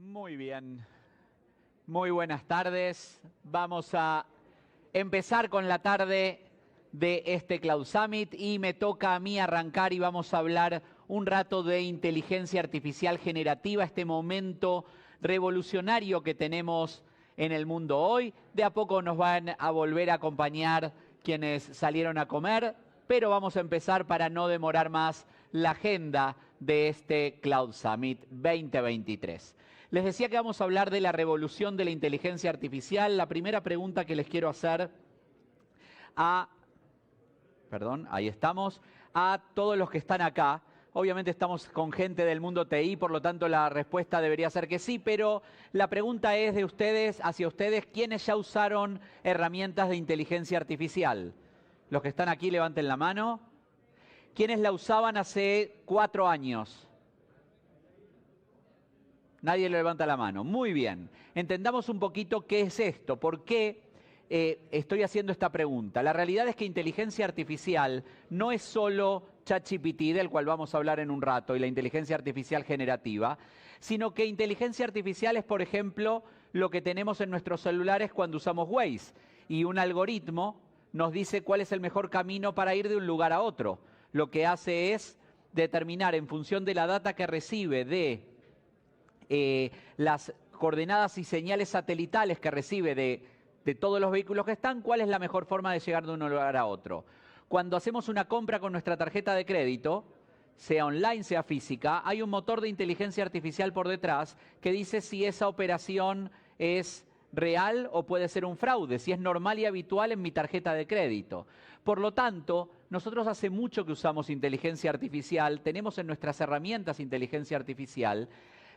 Muy bien, muy buenas tardes. Vamos a empezar con la tarde de este Cloud Summit y me toca a mí arrancar y vamos a hablar un rato de inteligencia artificial generativa, este momento revolucionario que tenemos en el mundo hoy. De a poco nos van a volver a acompañar quienes salieron a comer, pero vamos a empezar para no demorar más la agenda de este Cloud Summit 2023. Les decía que vamos a hablar de la revolución de la inteligencia artificial. La primera pregunta que les quiero hacer a todos los que están acá. Obviamente estamos con gente del mundo TI, por lo tanto la respuesta debería ser que sí, pero la pregunta es de ustedes, hacia ustedes, ¿quiénes ya usaron herramientas de inteligencia artificial? Los que están aquí, levanten la mano. ¿Quiénes la usaban hace 4 años? Nadie le levanta la mano. Muy bien. Entendamos un poquito qué es esto, por qué estoy haciendo esta pregunta. La realidad es que inteligencia artificial no es solo ChatGPT, del cual vamos a hablar en un rato, y la inteligencia artificial generativa, sino que inteligencia artificial es, por ejemplo, lo que tenemos en nuestros celulares cuando usamos Waze. Y un algoritmo nos dice cuál es el mejor camino para ir de un lugar a otro. Lo que hace es determinar en función de la data que recibe de las coordenadas y señales satelitales que recibe de todos los vehículos que están, cuál es la mejor forma de llegar de un lugar a otro. Cuando hacemos una compra con nuestra tarjeta de crédito, sea online, sea física, hay un motor de inteligencia artificial por detrás que dice si esa operación es real o puede ser un fraude, si es normal y habitual en mi tarjeta de crédito. Por lo tanto, nosotros hace mucho que usamos inteligencia artificial, tenemos en nuestras herramientas inteligencia artificial.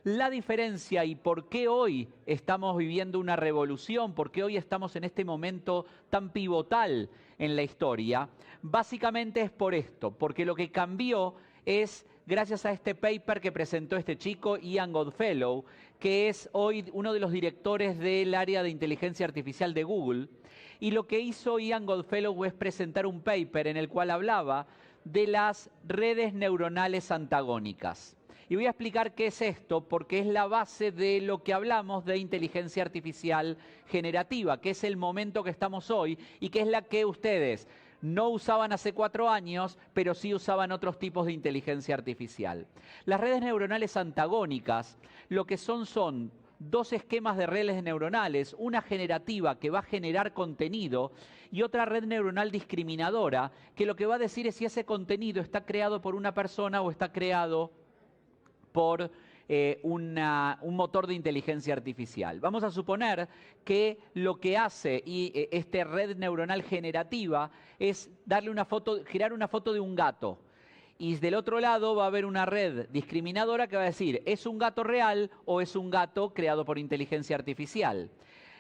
La diferencia y por qué hoy estamos viviendo una revolución, por qué hoy estamos en este momento tan pivotal en la historia, básicamente es por esto, porque lo que cambió es gracias a este paper que presentó este chico, Ian Goodfellow, que es hoy uno de los directores del área de inteligencia artificial de Google. Y lo que hizo Ian Goodfellow es presentar un paper en el cual hablaba de las redes neuronales antagónicas. Y voy a explicar qué es esto, porque es la base de lo que hablamos de inteligencia artificial generativa, que es el momento que estamos hoy y que es la que ustedes no usaban hace 4 años, pero sí usaban otros tipos de inteligencia artificial. Las redes neuronales antagónicas, lo que son 2 esquemas de redes neuronales, una generativa que va a generar contenido y otra red neuronal discriminadora, que lo que va a decir es si ese contenido está creado por una persona o está creado por un motor de inteligencia artificial. Vamos a suponer que lo que hace esta red neuronal generativa es girar una foto de un gato. Y del otro lado va a haber una red discriminadora que va a decir, ¿es un gato real o es un gato creado por inteligencia artificial?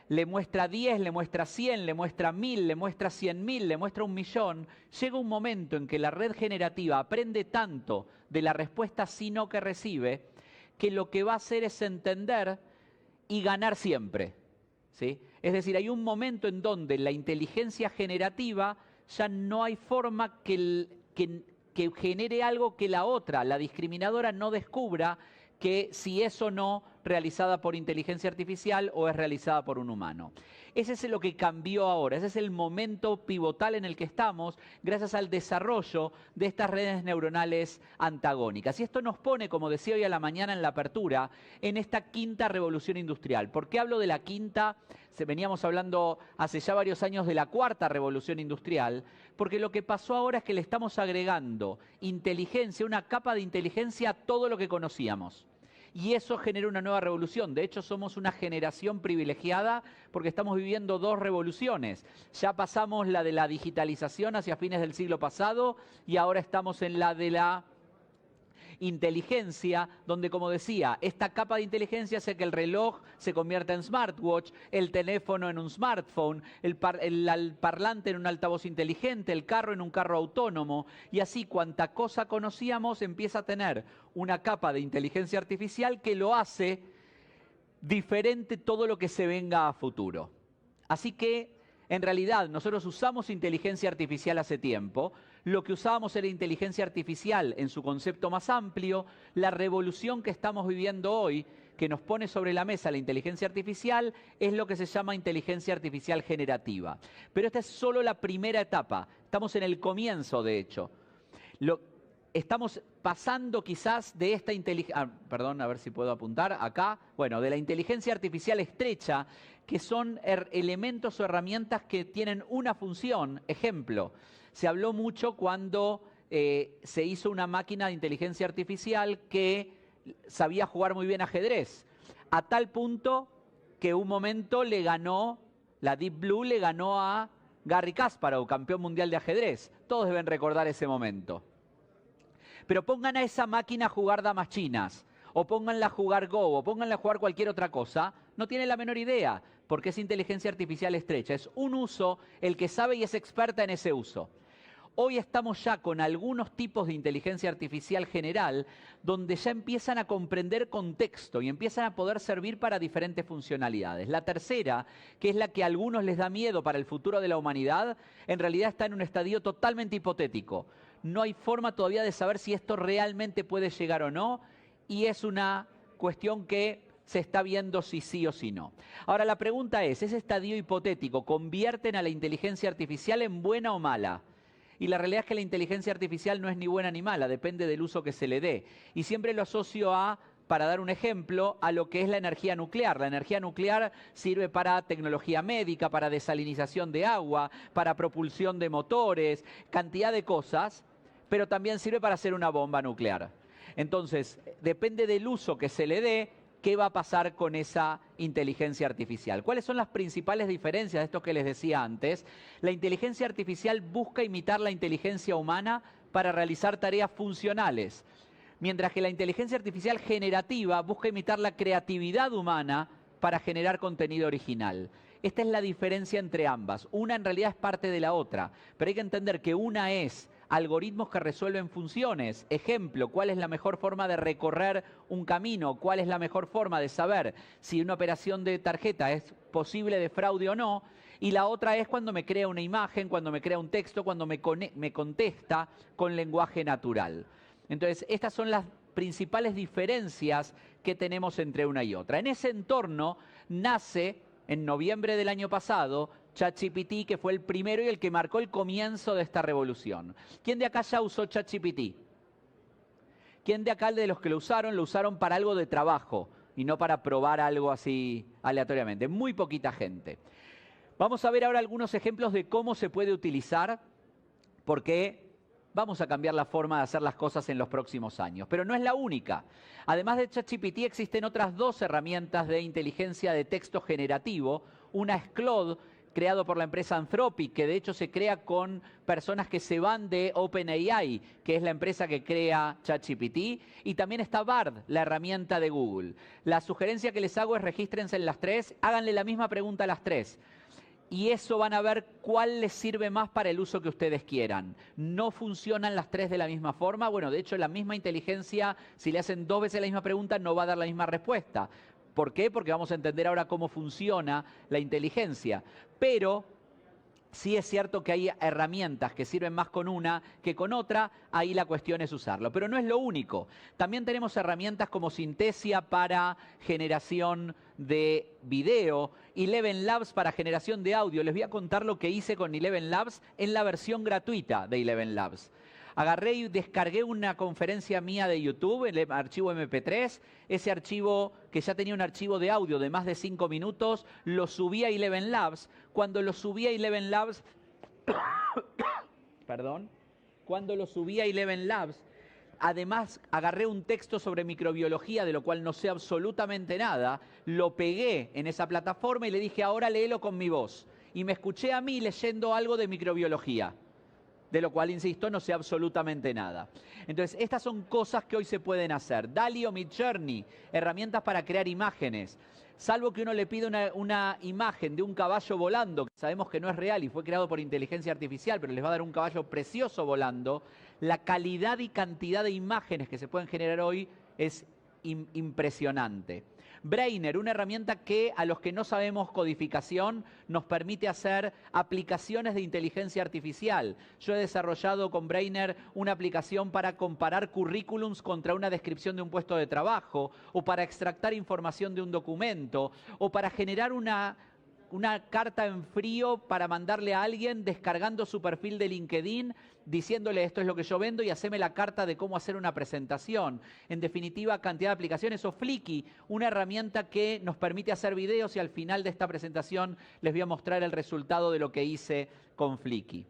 Le muestra 10, le muestra 100, le muestra 1000, le muestra 100.000, le muestra 1.000.000. Llega un momento en que la red generativa aprende tanto de la respuesta sí no que recibe, que lo que va a hacer es entender y ganar siempre, ¿sí? Es decir, hay un momento en donde la inteligencia generativa ya no hay forma que genere algo que la otra, la discriminadora, no descubra que si es o no realizada por inteligencia artificial o es realizada por un humano. Ese es lo que cambió ahora, ese es el momento pivotal en el que estamos gracias al desarrollo de estas redes neuronales antagónicas. Y esto nos pone, como decía hoy a la mañana en la apertura, en esta quinta revolución industrial. ¿Por qué hablo de la quinta? Veníamos hablando hace ya varios años de la cuarta revolución industrial, porque lo que pasó ahora es que le estamos agregando inteligencia, una capa de inteligencia a todo lo que conocíamos. Y eso genera una nueva revolución. De hecho, somos una generación privilegiada porque estamos viviendo dos revoluciones. Ya pasamos la de la digitalización hacia fines del siglo pasado y ahora estamos en la de la inteligencia, donde, como decía, esta capa de inteligencia hace que el reloj se convierta en smartwatch, el teléfono en un smartphone, el parlante en un altavoz inteligente, el carro en un carro autónomo, y así cuanta cosa conocíamos empieza a tener una capa de inteligencia artificial que lo hace diferente todo lo que se venga a futuro. Así que, en realidad, nosotros usamos inteligencia artificial hace tiempo. Lo que usábamos era inteligencia artificial en su concepto más amplio. La revolución que estamos viviendo hoy, que nos pone sobre la mesa la inteligencia artificial, es lo que se llama inteligencia artificial generativa. Pero esta es solo la primera etapa. Estamos en el comienzo, de hecho. Estamos pasando quizás de esta inteligencia, perdón, a ver si puedo apuntar acá, bueno, de la inteligencia artificial estrecha, que son elementos o herramientas que tienen una función. Ejemplo, se habló mucho cuando se hizo una máquina de inteligencia artificial que sabía jugar muy bien ajedrez, a tal punto que un momento le ganó, la Deep Blue le ganó a Garry Kasparov, campeón mundial de ajedrez. Todos deben recordar ese momento. Pero pongan a esa máquina a jugar damas chinas, o pónganla a jugar Go, o pónganla a jugar cualquier otra cosa, no tiene la menor idea, porque es inteligencia artificial estrecha. Es un uso, el que sabe y es experta en ese uso. Hoy estamos ya con algunos tipos de inteligencia artificial general, donde ya empiezan a comprender contexto y empiezan a poder servir para diferentes funcionalidades. La tercera, que es la que a algunos les da miedo para el futuro de la humanidad, en realidad está en un estadio totalmente hipotético. No hay forma todavía de saber si esto realmente puede llegar o no, y es una cuestión que se está viendo si sí o si no. Ahora la pregunta es, ¿ese estadio hipotético convierten a la inteligencia artificial en buena o mala? Y la realidad es que la inteligencia artificial no es ni buena ni mala, depende del uso que se le dé. Y siempre lo asocio a, para dar un ejemplo, a lo que es la energía nuclear. La energía nuclear sirve para tecnología médica, para desalinización de agua, para propulsión de motores, cantidad de cosas, pero también sirve para hacer una bomba nuclear. Entonces, depende del uso que se le dé, ¿qué va a pasar con esa inteligencia artificial? ¿Cuáles son las principales diferencias de esto que les decía antes? La inteligencia artificial busca imitar la inteligencia humana para realizar tareas funcionales, mientras que la inteligencia artificial generativa busca imitar la creatividad humana para generar contenido original. Esta es la diferencia entre ambas. Una en realidad es parte de la otra, pero hay que entender que una es algoritmos que resuelven funciones. Ejemplo, ¿cuál es la mejor forma de recorrer un camino? ¿Cuál es la mejor forma de saber si una operación de tarjeta es posible de fraude o no? Y la otra es cuando me crea una imagen, cuando me crea un texto, cuando me contesta con lenguaje natural. Entonces, estas son las principales diferencias que tenemos entre una y otra. En ese entorno nace, en noviembre del año pasado, ChatGPT, que fue el primero y el que marcó el comienzo de esta revolución. ¿Quién de acá ya usó ChatGPT? ¿Quién de acá de los que lo usaron para algo de trabajo y no para probar algo así aleatoriamente? Muy poquita gente. Vamos a ver ahora algunos ejemplos de cómo se puede utilizar, porque vamos a cambiar la forma de hacer las cosas en los próximos años. Pero no es la única. Además de ChatGPT existen otras dos herramientas de inteligencia de texto generativo. Una es Claude, creado por la empresa Anthropic, que de hecho se crea con personas que se van de OpenAI, que es la empresa que crea ChatGPT, y también está Bard, la herramienta de Google. La sugerencia que les hago es regístrense en las tres, háganle la misma pregunta a las tres. Y eso van a ver cuál les sirve más para el uso que ustedes quieran. No funcionan las tres de la misma forma. Bueno, de hecho, la misma inteligencia, si le hacen 2 veces la misma pregunta, no va a dar la misma respuesta. ¿Por qué? Porque vamos a entender ahora cómo funciona la inteligencia. Pero sí es cierto que hay herramientas que sirven más con una que con otra, ahí la cuestión es usarlo. Pero no es lo único. También tenemos herramientas como Synthesia para generación de video, Eleven Labs para generación de audio. Les voy a contar lo que hice con Eleven Labs en la versión gratuita de Eleven Labs. Agarré y descargué una conferencia mía de YouTube, el archivo MP3. Ese archivo, que ya tenía un archivo de audio de más de 5 minutos, lo subí a Eleven Labs. Cuando lo subí a Eleven Labs, Además, agarré un texto sobre microbiología, de lo cual no sé absolutamente nada, lo pegué en esa plataforma y le dije, ahora léelo con mi voz. Y me escuché a mí leyendo algo de microbiología, de lo cual, insisto, no sé absolutamente nada. Entonces, estas son cosas que hoy se pueden hacer. DALL-E o Midjourney, herramientas para crear imágenes. Salvo que uno le pida una imagen de un caballo volando, que sabemos que no es real y fue creado por inteligencia artificial, pero les va a dar un caballo precioso volando, la calidad y cantidad de imágenes que se pueden generar hoy es impresionante. Brainer, una herramienta que a los que no sabemos codificación nos permite hacer aplicaciones de inteligencia artificial. Yo he desarrollado con Brainer una aplicación para comparar currículums contra una descripción de un puesto de trabajo, o para extractar información de un documento, o para generar una carta en frío para mandarle a alguien descargando su perfil de LinkedIn, diciéndole esto es lo que yo vendo y haceme la carta de cómo hacer una presentación. En definitiva, cantidad de aplicaciones. O Flickr, una herramienta que nos permite hacer videos y al final de esta presentación les voy a mostrar el resultado de lo que hice con Flickr.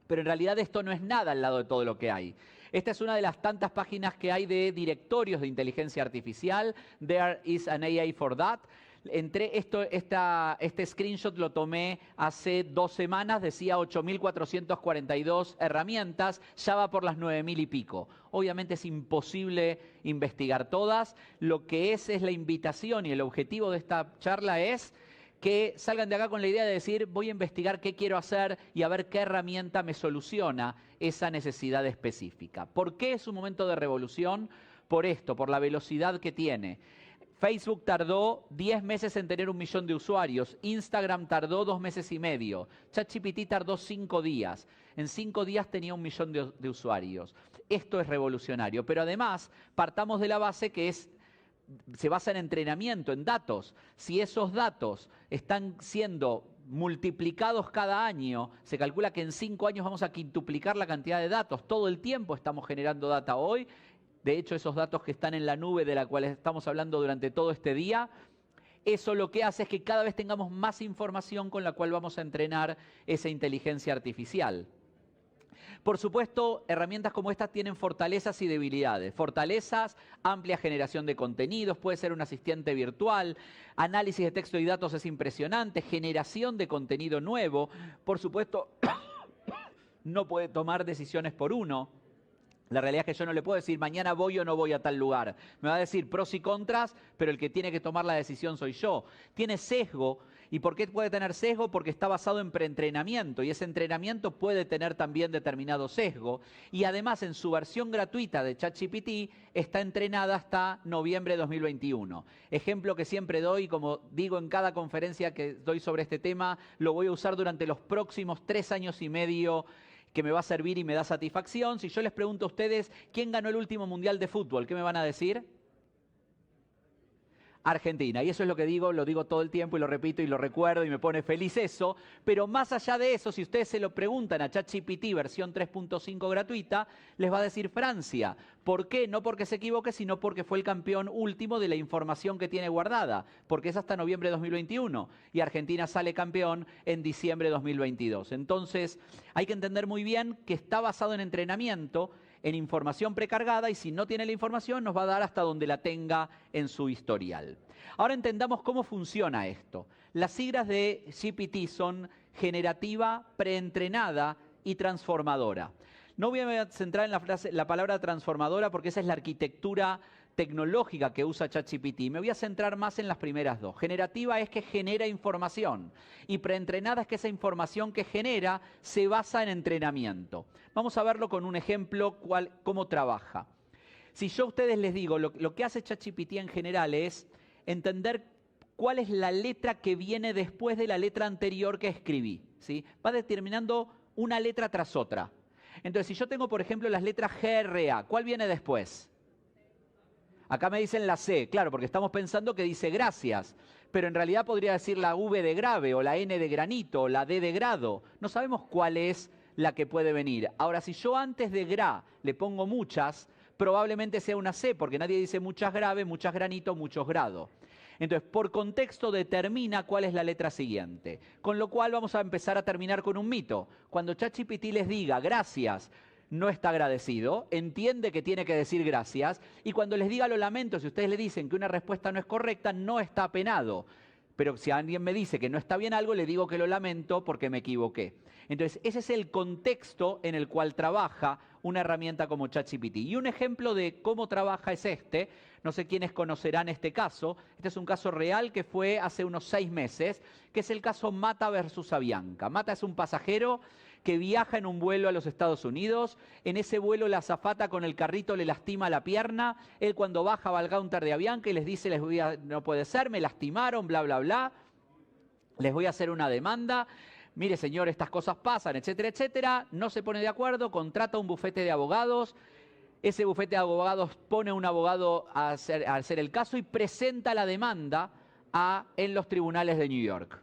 Pero en realidad esto no es nada al lado de todo lo que hay. Esta es una de las tantas páginas que hay de directorios de inteligencia artificial. There is an AI for that. Este screenshot lo tomé hace 2 semanas, decía 8.442 herramientas, ya va por las 9.000 y pico. Obviamente es imposible investigar todas. Lo que es la invitación y el objetivo de esta charla es que salgan de acá con la idea de decir, voy a investigar qué quiero hacer y a ver qué herramienta me soluciona esa necesidad específica. ¿Por qué es un momento de revolución? Por esto, por la velocidad que tiene. Facebook tardó 10 meses en tener 1 millón de usuarios. Instagram tardó 2 meses y medio. ChatGPT tardó 5 días. En 5 días tenía 1 millón de usuarios. Esto es revolucionario. Pero además, partamos de la base que se basa en entrenamiento, en datos. Si esos datos están siendo multiplicados cada año, se calcula que en 5 años vamos a quintuplicar la cantidad de datos. Todo el tiempo estamos generando data hoy. De hecho, esos datos que están en la nube de la cual estamos hablando durante todo este día, eso lo que hace es que cada vez tengamos más información con la cual vamos a entrenar esa inteligencia artificial. Por supuesto, herramientas como estas tienen fortalezas y debilidades. Fortalezas, amplia generación de contenidos, puede ser un asistente virtual, análisis de texto y datos es impresionante, generación de contenido nuevo. Por supuesto, no puede tomar decisiones por uno. La realidad es que yo no le puedo decir mañana voy o no voy a tal lugar. Me va a decir pros y contras, pero el que tiene que tomar la decisión soy yo. Tiene sesgo. ¿Y por qué puede tener sesgo? Porque está basado en preentrenamiento y ese entrenamiento puede tener también determinado sesgo. Y además en su versión gratuita de ChatGPT está entrenada hasta noviembre de 2021. Ejemplo que siempre doy, como digo en cada conferencia que doy sobre este tema, lo voy a usar durante los próximos 3 años y medio que me va a servir y me da satisfacción. Si yo les pregunto a ustedes, ¿quién ganó el último mundial de fútbol? ¿Qué me van a decir? Argentina. Y eso es lo que digo, lo digo todo el tiempo y lo repito y lo recuerdo y me pone feliz eso. Pero más allá de eso, si ustedes se lo preguntan a ChatGPT versión 3.5 gratuita, les va a decir Francia. ¿Por qué? No porque se equivoque, sino porque fue el campeón último de la información que tiene guardada, porque es hasta noviembre de 2021 y Argentina sale campeón en diciembre de 2022. Entonces, hay que entender muy bien que está basado en entrenamiento, en información precargada, y si no tiene la información nos va a dar hasta donde la tenga en su historial. Ahora entendamos cómo funciona esto. Las siglas de GPT son generativa, preentrenada y transformadora. No voy a centrar en la palabra transformadora porque esa es la arquitectura tecnológica que usa ChatGPT. Me voy a centrar más en las primeras dos. Generativa es que genera información y preentrenada es que esa información que genera se basa en entrenamiento. Vamos a verlo con un ejemplo, cómo trabaja. Si yo a ustedes les digo, lo que hace ChatGPT en general es entender cuál es la letra que viene después de la letra anterior que escribí, ¿sí? Va determinando una letra tras otra. Entonces, si yo tengo, por ejemplo, las letras GRA, ¿cuál viene después? Acá me dicen la C, claro, porque estamos pensando que dice gracias, pero en realidad podría decir la V de grave, o la N de granito, o la D de grado. No sabemos cuál es la que puede venir. Ahora, si yo antes de gra le pongo muchas, probablemente sea una C, porque nadie dice muchas grave, muchas granito, muchos grado. Entonces, por contexto determina cuál es la letra siguiente. Con lo cual vamos a empezar a terminar con un mito. Cuando ChatGPT les diga gracias, no está agradecido, entiende que tiene que decir gracias, y cuando les diga lo lamento, si ustedes le dicen que una respuesta no es correcta, no está apenado. Pero si alguien me dice que no está bien algo, le digo que lo lamento porque me equivoqué. Entonces, ese es el contexto en el cual trabaja una herramienta como ChatGPT. Y un ejemplo de cómo trabaja es este. No sé quiénes conocerán este caso. Este es un caso real que fue hace unos 6 meses, que es el caso Mata versus Avianca. Mata es un pasajero que viaja en un vuelo a los Estados Unidos. En ese vuelo la azafata con el carrito le lastima la pierna. Él cuando baja va al counter de Avianca y les dice, no puede ser, me lastimaron, bla, bla, bla. Les voy a hacer una demanda. Mire, señor, estas cosas pasan, etcétera, etcétera. No se pone de acuerdo, contrata un bufete de abogados. Ese bufete de abogados pone a un abogado a hacer el caso y presenta la demanda en los tribunales de New York.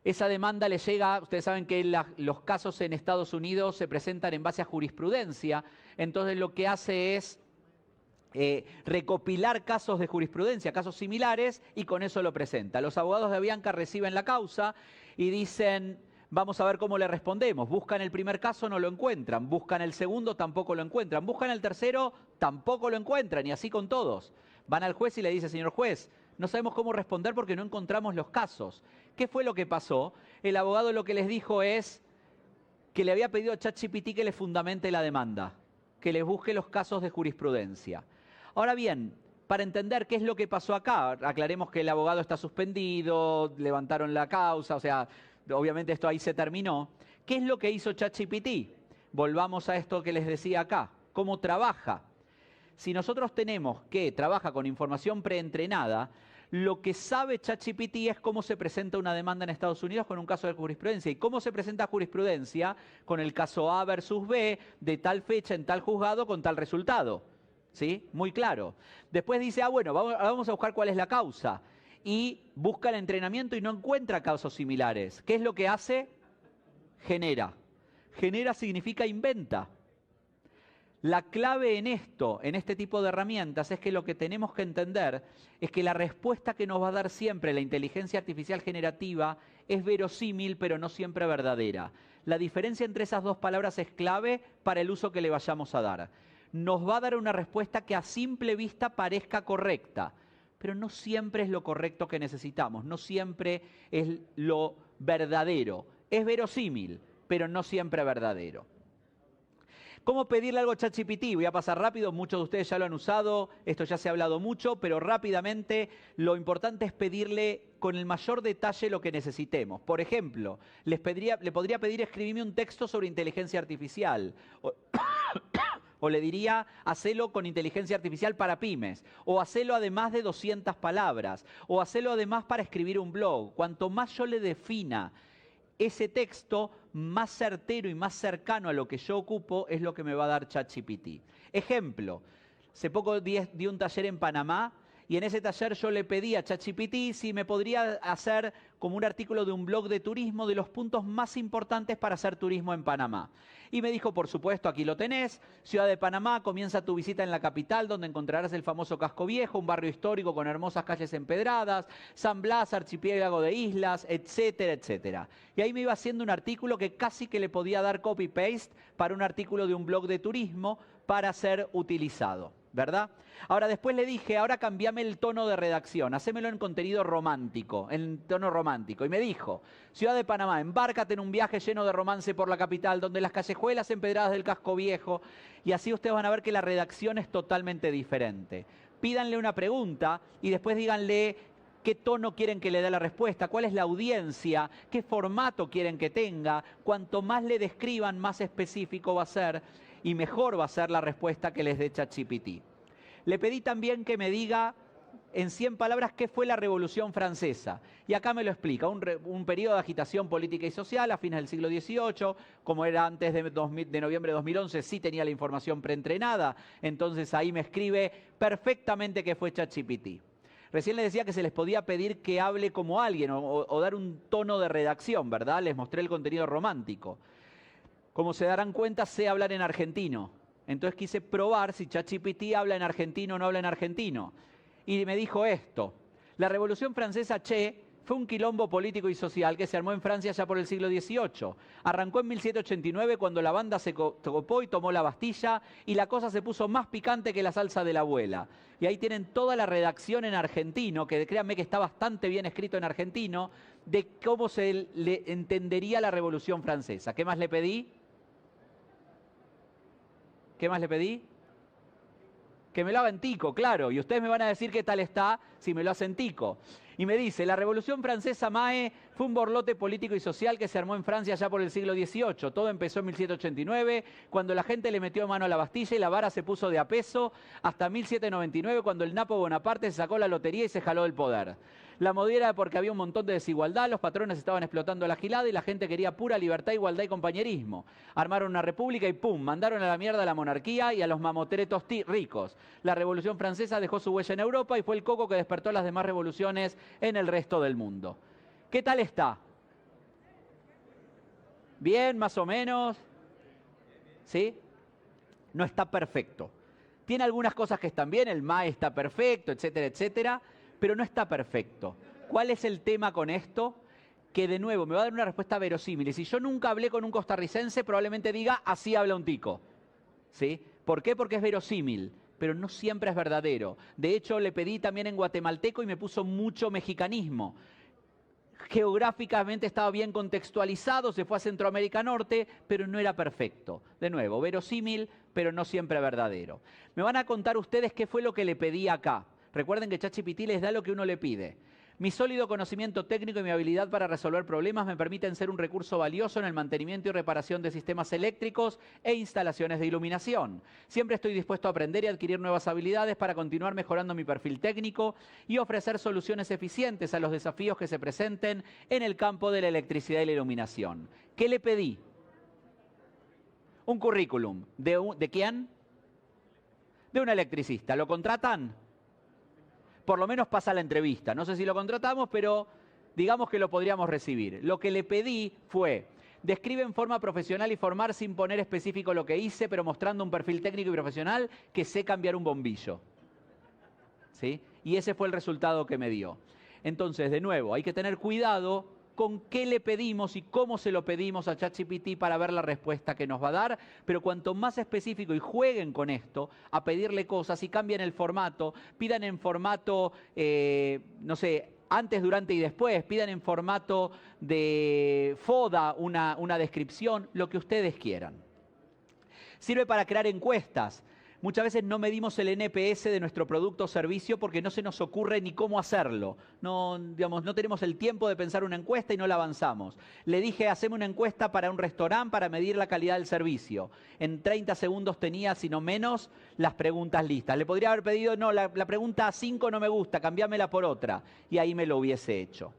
Esa demanda le llega, ustedes saben que los casos en Estados Unidos se presentan en base a jurisprudencia, entonces lo que hace es recopilar casos de jurisprudencia, casos similares, y con eso lo presenta. Los abogados de Avianca reciben la causa y dicen, vamos a ver cómo le respondemos. Buscan el primer caso, no lo encuentran. Buscan el segundo, tampoco lo encuentran. Buscan el tercero, tampoco lo encuentran, y así con todos. Van al juez y le dicen, señor juez, no sabemos cómo responder porque no encontramos los casos. ¿Qué fue lo que pasó? El abogado lo que les dijo es que le había pedido a ChatGPT que le fundamente la demanda, que les busque los casos de jurisprudencia. Ahora bien, para entender qué es lo que pasó acá, aclaremos que el abogado está suspendido, levantaron la causa, o sea, obviamente esto ahí se terminó. ¿Qué es lo que hizo ChatGPT? Volvamos a esto que les decía acá. ¿Cómo trabaja? Si nosotros tenemos que trabaja con información preentrenada, lo que sabe ChatGPT es cómo se presenta una demanda en Estados Unidos con un caso de jurisprudencia. ¿Y cómo se presenta jurisprudencia? Con el caso A versus B, de tal fecha en tal juzgado con tal resultado. ¿Sí? Muy claro. Después dice, bueno, vamos a buscar cuál es la causa. Y busca el entrenamiento y no encuentra casos similares. ¿Qué es lo que hace? Genera. Genera significa inventa. La clave en esto, en este tipo de herramientas, es que lo que tenemos que entender es que la respuesta que nos va a dar siempre la inteligencia artificial generativa es verosímil, pero no siempre verdadera. La diferencia entre esas dos palabras es clave para el uso que le vayamos a dar. Nos va a dar una respuesta que a simple vista parezca correcta, pero no siempre es lo correcto que necesitamos, no siempre es lo verdadero. Es verosímil, pero no siempre verdadero. ¿Cómo pedirle algo a ChatGPT? Voy a pasar rápido, muchos de ustedes ya lo han usado, esto ya se ha hablado mucho, pero rápidamente lo importante es pedirle con el mayor detalle lo que necesitemos. Por ejemplo, le podría pedir escribirme un texto sobre inteligencia artificial. O le diría, hacelo con inteligencia artificial para pymes, o hacelo además de 200 palabras, o hacelo además para escribir un blog. Cuanto más yo le defina ese texto, más certero y más cercano a lo que yo ocupo es lo que me va a dar ChatGPT. Ejemplo, hace poco di un taller en Panamá y en ese taller yo le pedí a ChatGPT si me podría hacer como un artículo de un blog de turismo de los puntos más importantes para hacer turismo en Panamá. Y me dijo, por supuesto, aquí lo tenés, Ciudad de Panamá, comienza tu visita en la capital donde encontrarás el famoso Casco Viejo, un barrio histórico con hermosas calles empedradas, San Blas, archipiélago de islas, etcétera, etcétera. Y ahí me iba haciendo un artículo que casi que le podía dar copy-paste para un artículo de un blog de turismo para ser utilizado, ¿verdad? Ahora después le dije, ahora cambiame el tono de redacción, hacémelo en contenido romántico, en tono romántico. Y me dijo, Ciudad de Panamá, embárcate en un viaje lleno de romance por la capital, donde las callejuelas empedradas del Casco Viejo, y así ustedes van a ver que la redacción es totalmente diferente. Pídanle una pregunta y después díganle qué tono quieren que le dé la respuesta, cuál es la audiencia, qué formato quieren que tenga. Cuanto más le describan, más específico va a ser y mejor va a ser la respuesta que les dé ChatGPT. Le pedí también que me diga en 100 palabras qué fue la Revolución Francesa. Y acá me lo explica, un periodo de agitación política y social a fines del siglo XVIII, como era antes de noviembre de 2011, sí tenía la información preentrenada, entonces ahí me escribe perfectamente qué fue ChatGPT. Recién les decía que se les podía pedir que hable como alguien o dar un tono de redacción, ¿verdad? Les mostré el contenido romántico. Como se darán cuenta, sé hablar en argentino. Entonces quise probar si ChatGPT habla en argentino o no habla en argentino. Y me dijo esto, la Revolución Francesa, fue un quilombo político y social que se armó en Francia ya por el siglo XVIII. Arrancó en 1789 cuando la banda se copó y tomó la Bastilla y la cosa se puso más picante que la salsa de la abuela. Y ahí tienen toda la redacción en argentino, que créanme que está bastante bien escrito en argentino, de cómo se le entendería la Revolución Francesa. ¿Qué más le pedí? ¿Qué más le pedí? Que me lo haga en tico, claro, y ustedes me van a decir qué tal está si me lo hacen tico. Y me dice, la Revolución Francesa, Mae, fue un borlote político y social que se armó en Francia ya por el siglo XVIII. Todo empezó en 1789, cuando la gente le metió mano a la Bastilla y la vara se puso de a peso, hasta 1799, cuando el Napo Bonaparte se sacó la lotería y se jaló del poder. La movida era porque había un montón de desigualdad, los patrones estaban explotando la gilada y la gente quería pura libertad, igualdad y compañerismo. Armaron una república y ¡pum! Mandaron a la mierda a la monarquía y a los mamotretos ricos. La Revolución Francesa dejó su huella en Europa y fue el coco que despertó las demás revoluciones en el resto del mundo. ¿Qué tal está? ¿Bien, más o menos? ¿Sí? No está perfecto. Tiene algunas cosas que están bien, el MAE está perfecto, etcétera, etcétera, pero no está perfecto. ¿Cuál es el tema con esto? Que de nuevo me va a dar una respuesta verosímil. Y si yo nunca hablé con un costarricense, probablemente diga, así habla un tico. ¿Sí? ¿Por qué? Porque es verosímil, pero no siempre es verdadero. De hecho, le pedí también en guatemalteco y me puso mucho mexicanismo. Geográficamente estaba bien contextualizado, se fue a Centroamérica Norte, pero no era perfecto. De nuevo, verosímil, pero no siempre verdadero. Me van a contar ustedes qué fue lo que le pedí acá. Recuerden que ChatGPT les da lo que uno le pide. Mi sólido conocimiento técnico y mi habilidad para resolver problemas me permiten ser un recurso valioso en el mantenimiento y reparación de sistemas eléctricos e instalaciones de iluminación. Siempre estoy dispuesto a aprender y adquirir nuevas habilidades para continuar mejorando mi perfil técnico y ofrecer soluciones eficientes a los desafíos que se presenten en el campo de la electricidad y la iluminación. ¿Qué le pedí? Un currículum. ¿De quién? De un electricista. ¿Lo contratan? Por lo menos pasa la entrevista. No sé si lo contratamos, pero digamos que lo podríamos recibir. Lo que le pedí fue, describe en forma profesional y formal sin poner específico lo que hice, pero mostrando un perfil técnico y profesional que sé cambiar un bombillo. ¿Sí? Y ese fue el resultado que me dio. Entonces, de nuevo, hay que tener cuidado con qué le pedimos y cómo se lo pedimos a ChatGPT para ver la respuesta que nos va a dar, pero cuanto más específico y jueguen con esto, a pedirle cosas y cambien el formato, pidan en formato, no sé, antes, durante y después, pidan en formato de FODA una descripción, lo que ustedes quieran. Sirve para crear encuestas. Muchas veces no medimos el NPS de nuestro producto o servicio porque no se nos ocurre ni cómo hacerlo. No, digamos, no tenemos el tiempo de pensar una encuesta y no la avanzamos. Le dije, haceme una encuesta para un restaurante para medir la calidad del servicio. En 30 segundos tenía, si no menos, las preguntas listas. Le podría haber pedido, no, la pregunta 5 no me gusta, cambiámela por otra. Y ahí me lo hubiese hecho.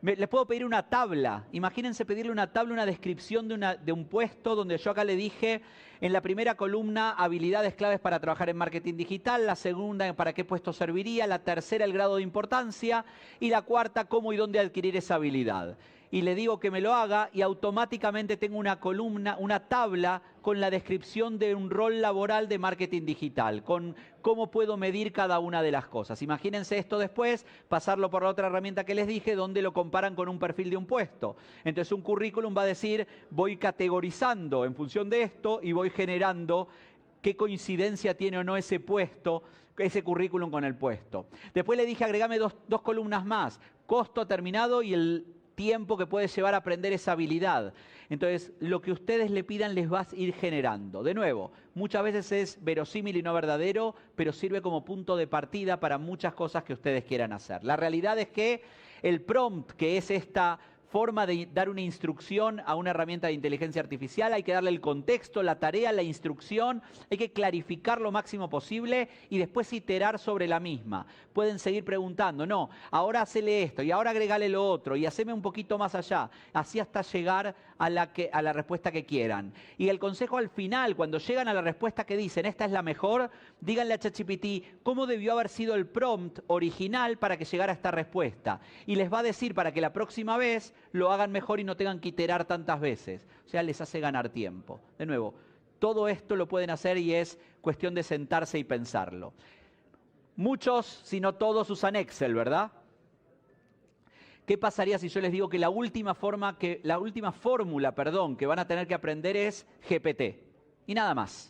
Les puedo pedir una tabla. Imagínense pedirle una tabla, una descripción de un puesto donde yo acá le dije en la primera columna habilidades claves para trabajar en marketing digital, la segunda para qué puesto serviría, la tercera el grado de importancia y la cuarta cómo y dónde adquirir esa habilidad. Y le digo que me lo haga y automáticamente tengo una columna, una tabla con la descripción de un rol laboral de marketing digital, con cómo puedo medir cada una de las cosas. Imagínense esto después, pasarlo por la otra herramienta que les dije, donde lo comparan con un perfil de un puesto. Entonces un currículum va a decir, voy categorizando en función de esto y voy generando qué coincidencia tiene o no ese puesto, ese currículum con el puesto. Después le dije, agregame dos columnas más, costo terminado y el tiempo que puede llevar a aprender esa habilidad. Entonces, lo que ustedes le pidan les va a ir generando. De nuevo, muchas veces es verosímil y no verdadero, pero sirve como punto de partida para muchas cosas que ustedes quieran hacer. La realidad es que el prompt, que es esta forma de dar una instrucción a una herramienta de inteligencia artificial, hay que darle el contexto, la tarea, la instrucción, hay que clarificar lo máximo posible y después iterar sobre la misma. Pueden seguir preguntando, no, ahora hacele esto y ahora agregale lo otro y haceme un poquito más allá, así hasta llegar a la respuesta que quieran. Y el consejo al final, cuando llegan a la respuesta que dicen, esta es la mejor, díganle a ChatGPT cómo debió haber sido el prompt original para que llegara a esta respuesta. Y les va a decir para que la próxima vez lo hagan mejor y no tengan que iterar tantas veces. O sea, les hace ganar tiempo. De nuevo, todo esto lo pueden hacer y es cuestión de sentarse y pensarlo. Muchos, si no todos, usan Excel, ¿verdad? ¿Qué pasaría si yo les digo que la última fórmula, que van a tener que aprender es GPT? Y nada más.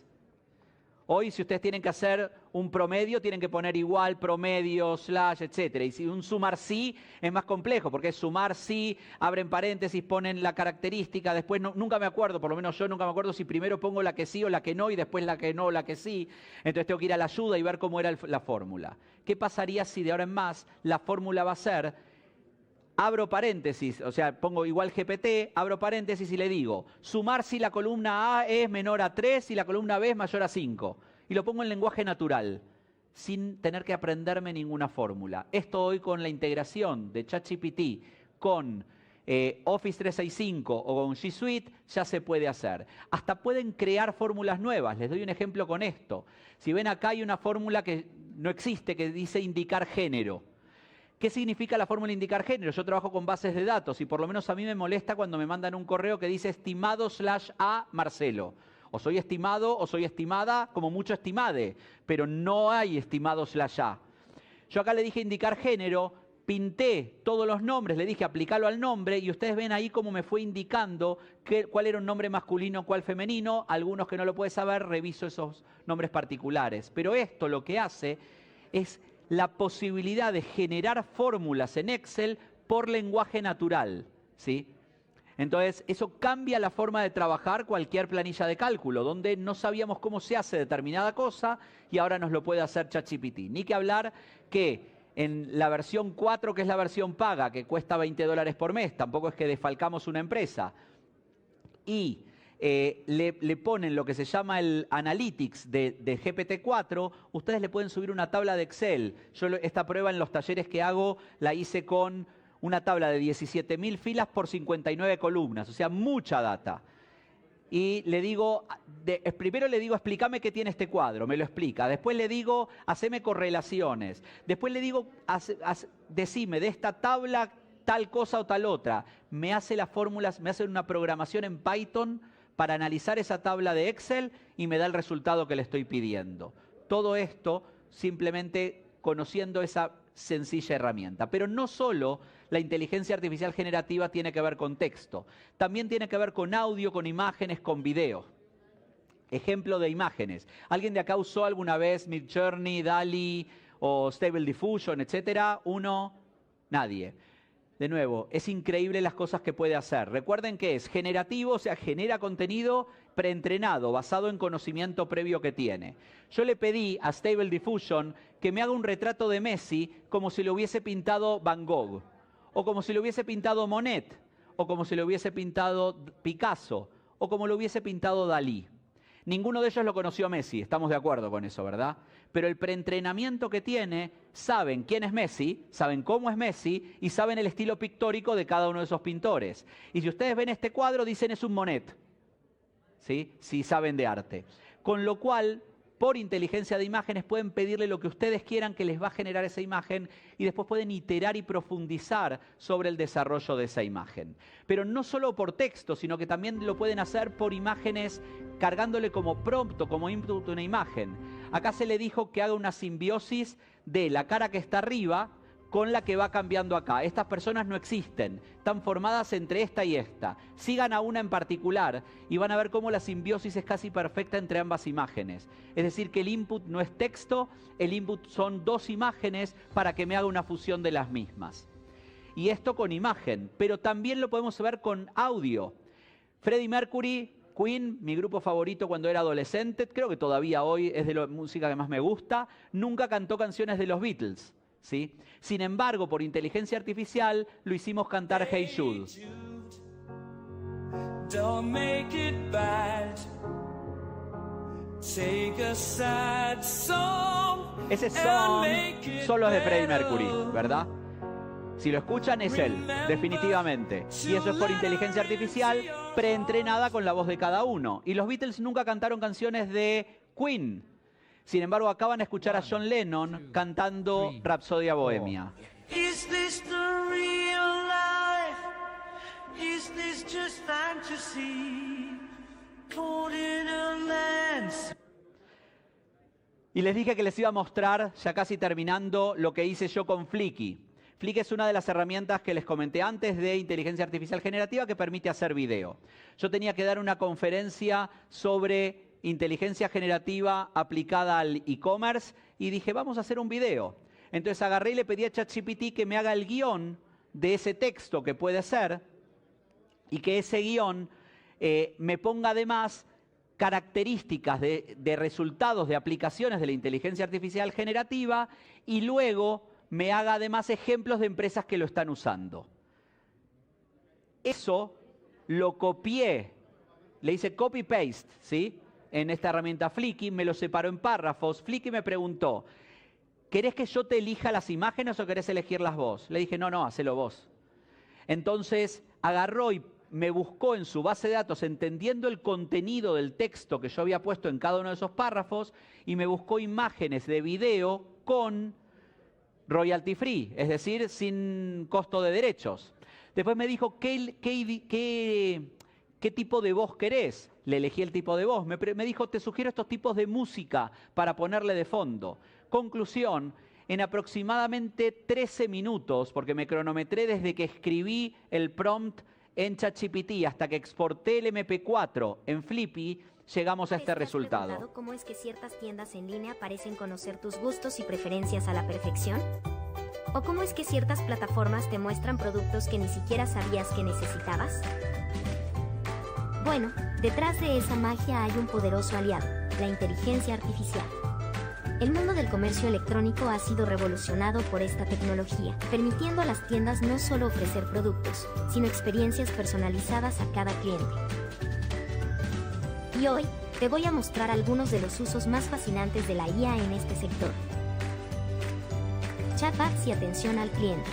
Hoy, si ustedes tienen que hacer un promedio, tienen que poner igual, promedio, slash, etc. Y si un sumar sí es más complejo, porque es sumar sí, abren paréntesis, ponen la característica, después nunca me acuerdo, por lo menos yo nunca me acuerdo si primero pongo la que sí o la que no, y después la que no o la que sí. Entonces tengo que ir a la ayuda y ver cómo era la fórmula. ¿Qué pasaría si de ahora en más la fórmula va a ser, abro paréntesis, o sea, pongo igual GPT, abro paréntesis y le digo, sumar si la columna A es menor a 3 y la columna B es mayor a 5. Y lo pongo en lenguaje natural, sin tener que aprenderme ninguna fórmula. Esto hoy con la integración de ChatGPT con Office 365 o con G Suite ya se puede hacer. Hasta pueden crear fórmulas nuevas. Les doy un ejemplo con esto. Si ven acá hay una fórmula que no existe, que dice indicar género. ¿Qué significa la fórmula indicar género? Yo trabajo con bases de datos y por lo menos a mí me molesta cuando me mandan un correo que dice estimado/a Marcelo. O soy estimado o soy estimada, como mucho estimade, pero no hay estimado/a. Yo acá le dije indicar género, pinté todos los nombres, le dije aplicarlo al nombre y ustedes ven ahí cómo me fue indicando cuál era un nombre masculino, cuál femenino. Algunos que no lo pueden saber, reviso esos nombres particulares. Pero esto lo que hace es la posibilidad de generar fórmulas en Excel por lenguaje natural, ¿sí? Entonces, eso cambia la forma de trabajar cualquier planilla de cálculo, donde no sabíamos cómo se hace determinada cosa y ahora nos lo puede hacer ChatGPT. Ni que hablar que en la versión 4, que es la versión paga, que cuesta $20 por mes, tampoco es que desfalcamos una empresa, y le ponen lo que se llama el Analytics de GPT-4, ustedes le pueden subir una tabla de Excel. Yo esta prueba en los talleres que hago la hice con una tabla de 17.000 filas por 59 columnas, o sea, mucha data. Y le digo, primero le digo, explícame qué tiene este cuadro, me lo explica. Después le digo, haceme correlaciones. Después le digo, decime de esta tabla tal cosa o tal otra. Me hace las fórmulas, me hace una programación en Python para analizar esa tabla de Excel y me da el resultado que le estoy pidiendo. Todo esto simplemente conociendo esa sencilla herramienta. Pero no solo la inteligencia artificial generativa tiene que ver con texto, también tiene que ver con audio, con imágenes, con video. Ejemplo de imágenes. ¿Alguien de acá usó alguna vez Midjourney, DALL-E o Stable Diffusion, etcétera? ¿Uno? Nadie. De nuevo, es increíble las cosas que puede hacer. Recuerden que es generativo, o sea, genera contenido preentrenado, basado en conocimiento previo que tiene. Yo le pedí a Stable Diffusion que me haga un retrato de Messi como si lo hubiese pintado Van Gogh, o como si lo hubiese pintado Monet, o como si lo hubiese pintado Picasso, o como lo hubiese pintado Dalí. Ninguno de ellos lo conoció a Messi, estamos de acuerdo con eso, ¿verdad? Pero el preentrenamiento que tiene, saben quién es Messi, saben cómo es Messi y saben el estilo pictórico de cada uno de esos pintores. Y si ustedes ven este cuadro, dicen es un Monet, ¿sí? Si saben de arte. Con lo cual, por inteligencia de imágenes, pueden pedirle lo que ustedes quieran que les va a generar esa imagen y después pueden iterar y profundizar sobre el desarrollo de esa imagen. Pero no solo por texto, sino que también lo pueden hacer por imágenes, cargándole como prompt o como input una imagen. Acá se le dijo que haga una simbiosis de la cara que está arriba con la que va cambiando acá. Estas personas no existen, están formadas entre esta y esta. Sigan a una en particular y van a ver cómo la simbiosis es casi perfecta entre ambas imágenes. Es decir, que el input no es texto, el input son dos imágenes para que me haga una fusión de las mismas. Y esto con imagen, pero también lo podemos ver con audio. Freddie Mercury, Queen, mi grupo favorito cuando era adolescente, creo que todavía hoy es de la música que más me gusta, nunca cantó canciones de los Beatles. ¿Sí? Sin embargo, por inteligencia artificial, lo hicimos cantar Hey Jude. Don't make it bad. Take a sad song. Ese song solo es de Freddie Mercury, ¿verdad? Si lo escuchan es él, definitivamente. Y eso es por inteligencia artificial preentrenada con la voz de cada uno. Y los Beatles nunca cantaron canciones de Queen. Sin embargo, acaban de escuchar a John Lennon cantando Rapsodia Bohemia. Is this the real life? Is this just fantasy? Caught in a lens. Y les dije que les iba a mostrar, ya casi terminando, lo que hice yo con Flickr. Flick es una de las herramientas que les comenté antes de inteligencia artificial generativa que permite hacer video. Yo tenía que dar una conferencia sobre inteligencia generativa aplicada al e-commerce y dije, vamos a hacer un video. Entonces agarré y le pedí a ChatGPT que me haga el guión de ese texto que puede ser y que ese guión me ponga además características de resultados de aplicaciones de la inteligencia artificial generativa y luego me haga además ejemplos de empresas que lo están usando. Eso lo copié, le hice copy-paste, ¿sí? En esta herramienta Flicky, me lo separó en párrafos. Flicky me preguntó, ¿querés que yo te elija las imágenes o querés elegirlas vos? Le dije, no, hacelo vos. Entonces agarró y me buscó en su base de datos, entendiendo el contenido del texto que yo había puesto en cada uno de esos párrafos, y me buscó imágenes de video con royalty free, es decir, sin costo de derechos. Después me dijo, ¿qué tipo de voz querés? Le elegí el tipo de voz. Me dijo, te sugiero estos tipos de música para ponerle de fondo. Conclusión, en aproximadamente 13 minutos, porque me cronometré desde que escribí el prompt en ChatGPT hasta que exporté el MP4 en Flippy, llegamos a este resultado. ¿Cómo es que ciertas tiendas en línea parecen conocer tus gustos y preferencias a la perfección? ¿O cómo es que ciertas plataformas te muestran productos que ni siquiera sabías que necesitabas? Bueno, detrás de esa magia hay un poderoso aliado, la inteligencia artificial. El mundo del comercio electrónico ha sido revolucionado por esta tecnología, permitiendo a las tiendas no solo ofrecer productos, sino experiencias personalizadas a cada cliente. Y hoy, te voy a mostrar algunos de los usos más fascinantes de la IA en este sector. Chatbots y atención al cliente.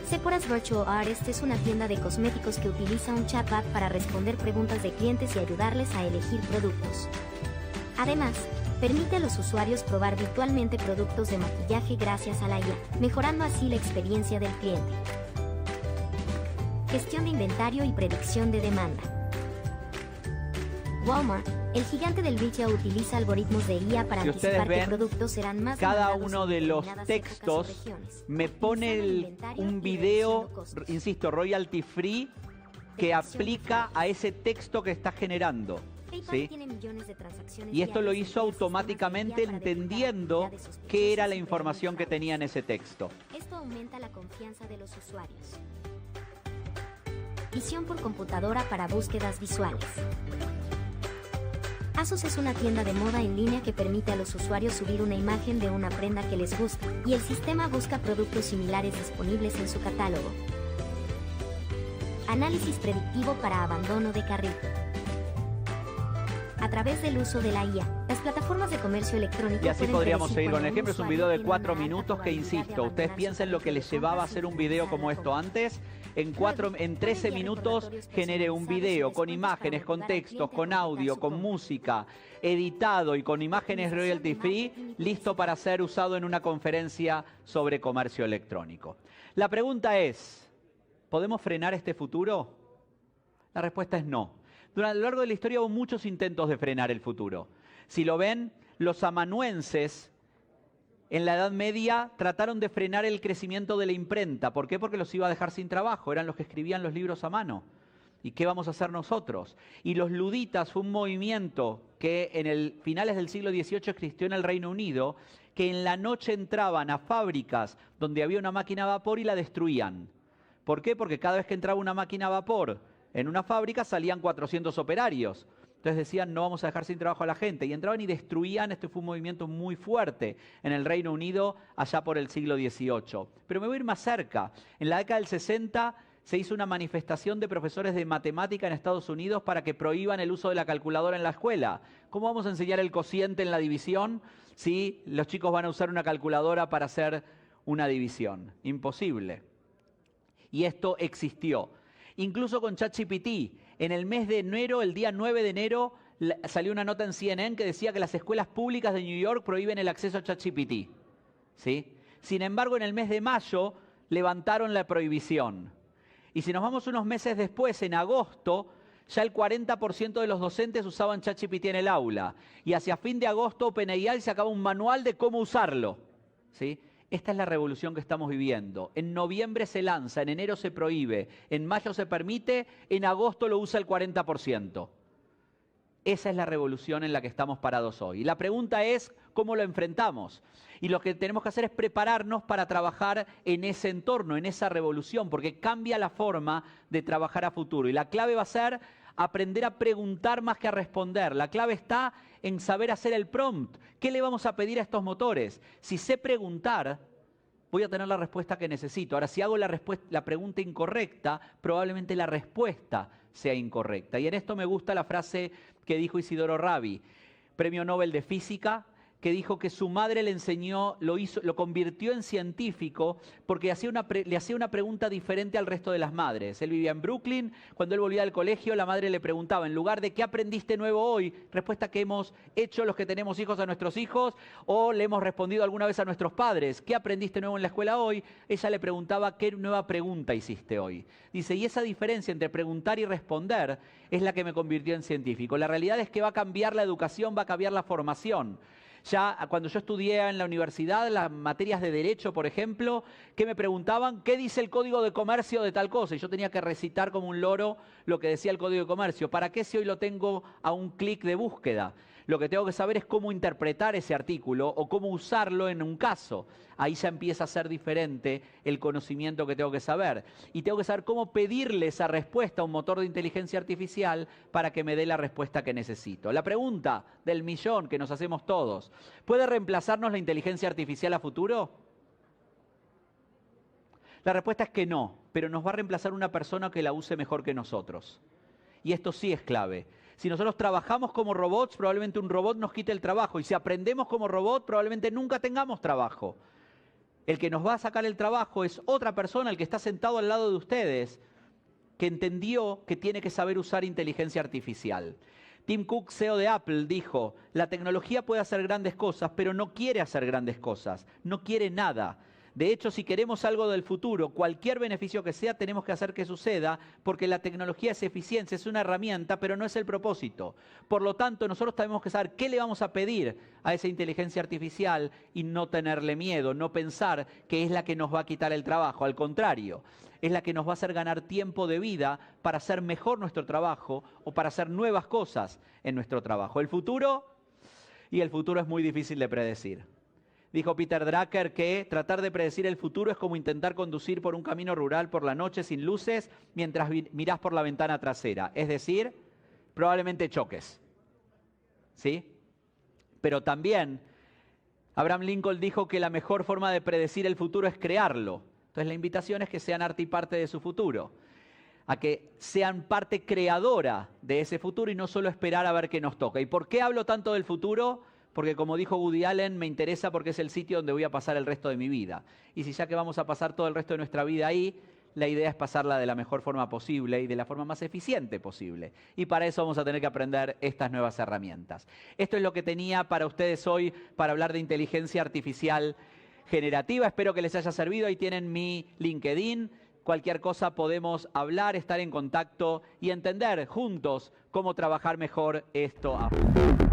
Sephora's Virtual Artist es una tienda de cosméticos que utiliza un chatbot para responder preguntas de clientes y ayudarles a elegir productos. Además, permite a los usuarios probar virtualmente productos de maquillaje gracias a la IA, mejorando así la experiencia del cliente. Gestión de inventario y predicción de demanda. Walmart, el gigante del retail, utiliza algoritmos de IA para anticipar qué productos serán más cada uno de los textos me pone un video, insisto, royalty free, que aplica a ese texto que está generando. ¿Sí? Y esto lo hizo automáticamente entendiendo qué era la información que tenía en ese texto. Esto aumenta la confianza de los usuarios. Visión por computadora para búsquedas visuales. ASOS es una tienda de moda en línea que permite a los usuarios subir una imagen de una prenda que les gusta, y el sistema busca productos similares disponibles en su catálogo. Análisis predictivo para abandono de carrito. A través del uso de la IA, las plataformas de comercio electrónico y así podríamos seguir con el ejemplo. Es un video de 4 minutos que, insisto, ustedes piensen lo que les llevaba a hacer un video como esto antes. En 13 minutos generé un video con imágenes, con textos, con audio, con música, editado y con imágenes royalty free, listo para ser usado en una conferencia sobre comercio electrónico. La pregunta es, ¿podemos frenar este futuro? La respuesta es no. Durante a lo largo de la historia hubo muchos intentos de frenar el futuro. Si lo ven, los amanuenses en la Edad Media trataron de frenar el crecimiento de la imprenta. ¿Por qué? Porque los iba a dejar sin trabajo. Eran los que escribían los libros a mano. ¿Y qué vamos a hacer nosotros? Y los luditas fue un movimiento que en finales del siglo XVIII existió en el Reino Unido, que en la noche entraban a fábricas donde había una máquina a vapor y la destruían. ¿Por qué? Porque cada vez que entraba una máquina a vapor en una fábrica salían 400 operarios. Entonces decían, no vamos a dejar sin trabajo a la gente. Y entraban y destruían. Este fue un movimiento muy fuerte en el Reino Unido allá por el siglo XVIII. Pero me voy a ir más cerca. En la década del 60 se hizo una manifestación de profesores de matemática en Estados Unidos para que prohíban el uso de la calculadora en la escuela. ¿Cómo vamos a enseñar el cociente en la división si los chicos van a usar una calculadora para hacer una división? Imposible. Y esto existió. Incluso con ChatGPT, en el mes de enero, el día 9 de enero, salió una nota en CNN que decía que las escuelas públicas de New York prohíben el acceso a ChatGPT. ¿Sí? Sin embargo, en el mes de mayo levantaron la prohibición. Y si nos vamos unos meses después, en agosto, ya el 40% de los docentes usaban ChatGPT en el aula. Y hacia fin de agosto, OpenAI sacaba un manual de cómo usarlo. ¿Sí? Esta es la revolución que estamos viviendo. En noviembre se lanza, en enero se prohíbe, en mayo se permite, en agosto lo usa el 40%. Esa es la revolución en la que estamos parados hoy. La pregunta es, ¿cómo lo enfrentamos? Y lo que tenemos que hacer es prepararnos para trabajar en ese entorno, en esa revolución, porque cambia la forma de trabajar a futuro. Y la clave va a ser aprender a preguntar más que a responder. La clave está en saber hacer el prompt. ¿Qué le vamos a pedir a estos motores? Si sé preguntar, voy a tener la respuesta que necesito. Ahora, si hago la pregunta incorrecta, probablemente la respuesta sea incorrecta. Y en esto me gusta la frase que dijo Isidoro Rabi, premio Nobel de Física, que dijo que su madre le enseñó, lo convirtió en científico porque le hacía una pregunta diferente al resto de las madres. Él vivía en Brooklyn, cuando él volvía del colegio, la madre le preguntaba, en lugar de ¿qué aprendiste nuevo hoy? Respuesta que hemos hecho los que tenemos hijos a nuestros hijos, o le hemos respondido alguna vez a nuestros padres, ¿qué aprendiste nuevo en la escuela hoy? Ella le preguntaba, ¿qué nueva pregunta hiciste hoy? Dice, y esa diferencia entre preguntar y responder es la que me convirtió en científico. La realidad es que va a cambiar la educación, va a cambiar la formación. Ya cuando yo estudié en la universidad, las materias de derecho, por ejemplo, que me preguntaban, ¿qué dice el código de comercio de tal cosa? Y yo tenía que recitar como un loro lo que decía el código de comercio. ¿Para qué si hoy lo tengo a un clic de búsqueda? Lo que tengo que saber es cómo interpretar ese artículo o cómo usarlo en un caso. Ahí ya empieza a ser diferente el conocimiento que tengo que saber. Y tengo que saber cómo pedirle esa respuesta a un motor de inteligencia artificial para que me dé la respuesta que necesito. La pregunta del millón que nos hacemos todos, ¿puede reemplazarnos la inteligencia artificial a futuro? La respuesta es que no, pero nos va a reemplazar una persona que la use mejor que nosotros. Y esto sí es clave. Si nosotros trabajamos como robots, probablemente un robot nos quite el trabajo. Y si aprendemos como robot, probablemente nunca tengamos trabajo. El que nos va a sacar el trabajo es otra persona, el que está sentado al lado de ustedes, que entendió que tiene que saber usar inteligencia artificial. Tim Cook, CEO de Apple, dijo, la tecnología puede hacer grandes cosas, pero no quiere hacer grandes cosas, no quiere nada. De hecho, si queremos algo del futuro, cualquier beneficio que sea, tenemos que hacer que suceda, porque la tecnología es eficiencia, es una herramienta, pero no es el propósito. Por lo tanto, nosotros tenemos que saber qué le vamos a pedir a esa inteligencia artificial y no tenerle miedo, no pensar que es la que nos va a quitar el trabajo. Al contrario, es la que nos va a hacer ganar tiempo de vida para hacer mejor nuestro trabajo o para hacer nuevas cosas en nuestro trabajo. El futuro es muy difícil de predecir. Dijo Peter Drucker que tratar de predecir el futuro es como intentar conducir por un camino rural por la noche sin luces mientras mirás por la ventana trasera. Es decir, probablemente choques. ¿Sí? Pero también Abraham Lincoln dijo que la mejor forma de predecir el futuro es crearlo. Entonces la invitación es que sean arte y parte de su futuro. A que sean parte creadora de ese futuro y no solo esperar a ver qué nos toca. ¿Y por qué hablo tanto del futuro? Porque como dijo Woody Allen, me interesa porque es el sitio donde voy a pasar el resto de mi vida. Y si ya que vamos a pasar todo el resto de nuestra vida ahí, la idea es pasarla de la mejor forma posible y de la forma más eficiente posible. Y para eso vamos a tener que aprender estas nuevas herramientas. Esto es lo que tenía para ustedes hoy para hablar de inteligencia artificial generativa. Espero que les haya servido. Ahí tienen mi LinkedIn. Cualquier cosa podemos hablar, estar en contacto y entender juntos cómo trabajar mejor esto a futuro.